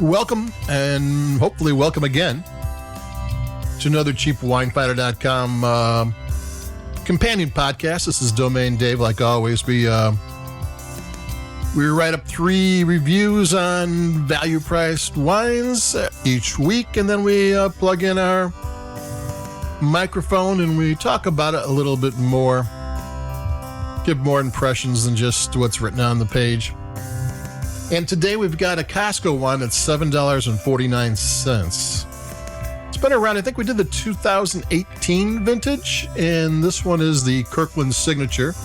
Welcome, and hopefully welcome again to another cheapwinefinder.com companion podcast. This is Domain Dave. Like always, we write up 3 reviews on value-priced wines each week, and then we plug in our microphone and we talk about it a little bit more, give more impressions than just what's written on the page. And today we've got a Costco wine that's $7.49. It's been around, I think we did the 2018 vintage, and this one is the Kirkland Signature.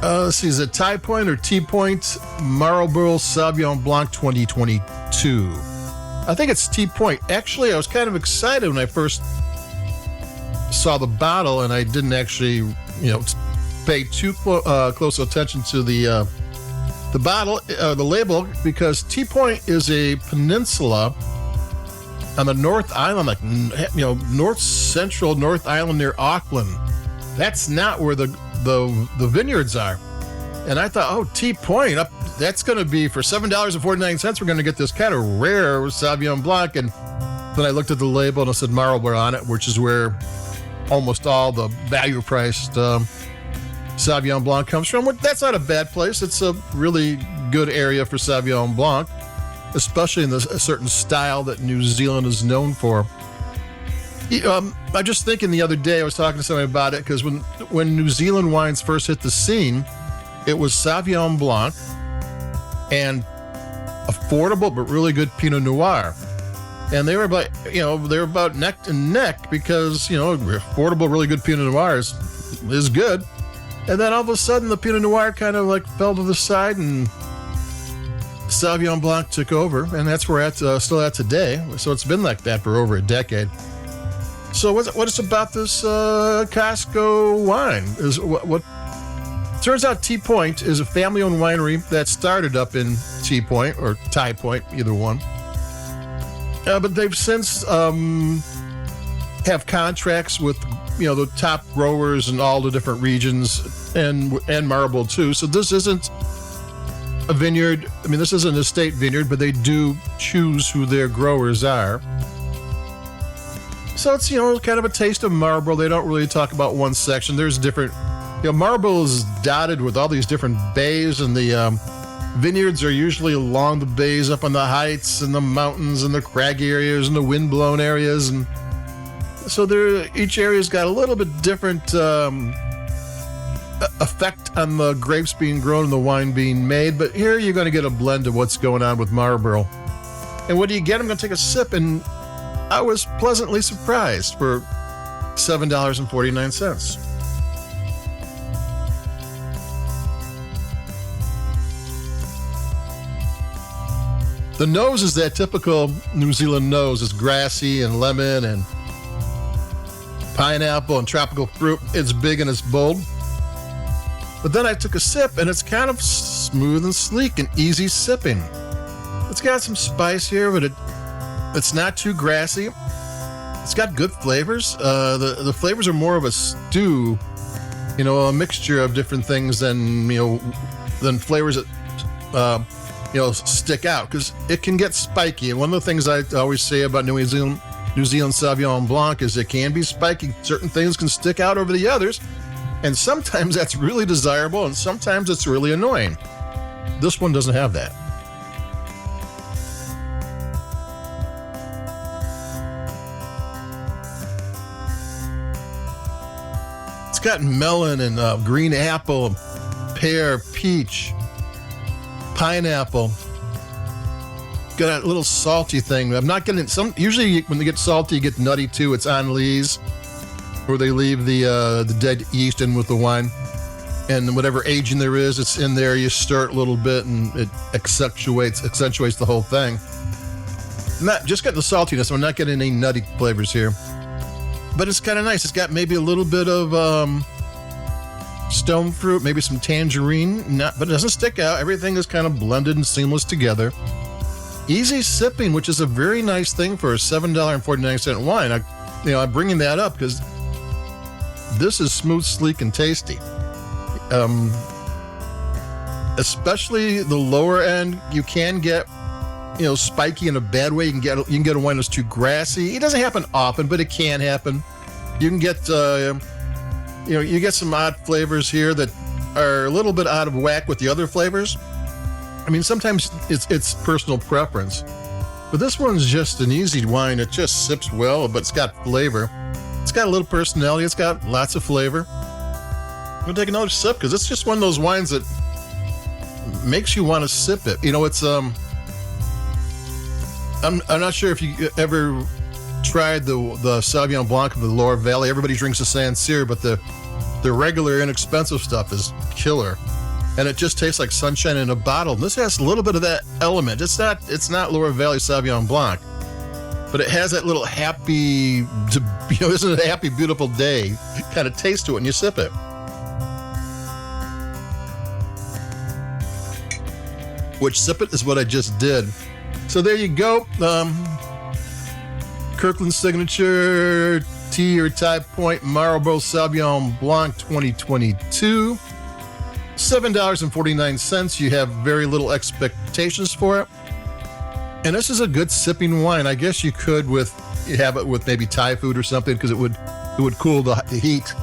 Let's see, is it Tie Point or T-Point? Marlborough Sauvignon Blanc 2022. I think it's T-Point. Actually, I was kind of excited when I first saw the bottle, and I didn't actually, pay too close attention to the bottle, the label, because T-Point is a peninsula on the North Island, north central North Island near Auckland. That's not where the vineyards are. And I thought, oh, T-Point, that's going to be for $7.49. We're going to get this kind of rare Sauvignon Blanc. And then I looked at the label and it said Marlborough on it, which is where almost all the value-priced Sauvignon Blanc comes from. That's not a bad place. It's a really good area for Sauvignon Blanc, especially in a certain style that New Zealand is known for. I just thinking the other day, I was talking to somebody about it, because when New Zealand wines first hit the scene, it was Sauvignon Blanc and affordable but really good Pinot Noir. And they were about neck and neck, because, affordable, really good Pinot Noir is good. And then all of a sudden, the Pinot Noir kind of fell to the side, and Sauvignon Blanc took over, and that's where we're still at today. So it's been like that for over a decade. So what is about this Costco wine? Is what turns out T-Point is a family-owned winery that started up in T-Point or Tie Point, either one. But they've since have contracts with the top growers in all the different regions, and Marlborough too. So this isn't a vineyard. I mean, this isn't a state vineyard, but they do choose who their growers are. So it's kind of a taste of Marlborough. They don't really talk about one section. There's different. Marlborough is dotted with all these different bays, and the vineyards are usually along the bays, up on the heights and the mountains and the craggy areas and the wind-blown areas, and so each area's got a little bit different effect on the grapes being grown and the wine being made. But here you're going to get a blend of what's going on with Marlborough. And what do you get? I'm going to take a sip, and I was pleasantly surprised for $7.49. The nose is that typical New Zealand nose. It's grassy and lemon and pineapple and tropical fruit. It's big and it's bold. But then I took a sip, and it's kind of smooth and sleek and easy sipping. It's got some spice here, but it's not too grassy. It's got good flavors. The flavors are more of a stew, a mixture of different things than flavors that stick out, because it can get spiky. And one of the things I always say about New Zealand Sauvignon Blanc is it can be spiky. Certain things can stick out over the others, and sometimes that's really desirable, and sometimes it's really annoying. This one doesn't have that. It's got melon and green apple, pear, peach, pineapple. Got a little salty thing. I'm not getting some. Usually, when they get salty, you get nutty too. It's on lees, where they leave the dead yeast in with the wine, and whatever aging there is, it's in there. You stir it a little bit, and it accentuates the whole thing. Not just got the saltiness. I'm not getting any nutty flavors here, but it's kind of nice. It's got maybe a little bit of stone fruit, maybe some tangerine. But it doesn't stick out. Everything is kind of blended and seamless together. Easy sipping, which is a very nice thing for a $7.49 wine. I'm bringing that up because this is smooth, sleek, and tasty. Especially the lower end, you can get spiky in a bad way. You can get a wine that's too grassy. It doesn't happen often, but it can happen. You can get you get some odd flavors here that are a little bit out of whack with the other flavors. I mean, sometimes it's personal preference, but this one's just an easy wine. It just sips well, but it's got flavor. It's got a little personality. It's got lots of flavor. I'm gonna take another sip because it's just one of those wines that makes you want to sip it. It's I'm not sure if you ever tried the Sauvignon Blanc of the Loire Valley. Everybody drinks the Sancerre, but the regular inexpensive stuff is killer, and it just tastes like sunshine in a bottle. And this has a little bit of that element. It's not Loire Valley Sauvignon Blanc, but it has that little happy, isn't it a happy, beautiful day kind of taste to it when you sip it. Which sip it is what I just did. So there you go. Kirkland Signature Tea or Tie Point Marlborough Sauvignon Blanc 2022. $7.49. You have very little expectations for it. And this is a good sipping wine. I guess you could have it with maybe Thai food or something because it would cool the heat.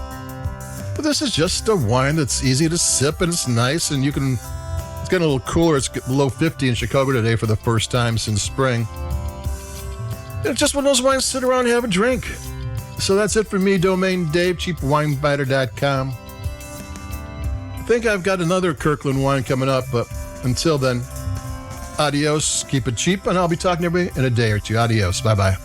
But this is just a wine that's easy to sip and it's nice, and it's getting a little cooler. It's below 50 in Chicago today for the first time since spring. It's just one of those wines to sit around and have a drink. So that's it for me, Domain Dave, cheapwinefighter.com. I think I've got another Kirkland wine coming up, but until then, adios, keep it cheap, and I'll be talking to everybody in a day or two. Adios, bye-bye.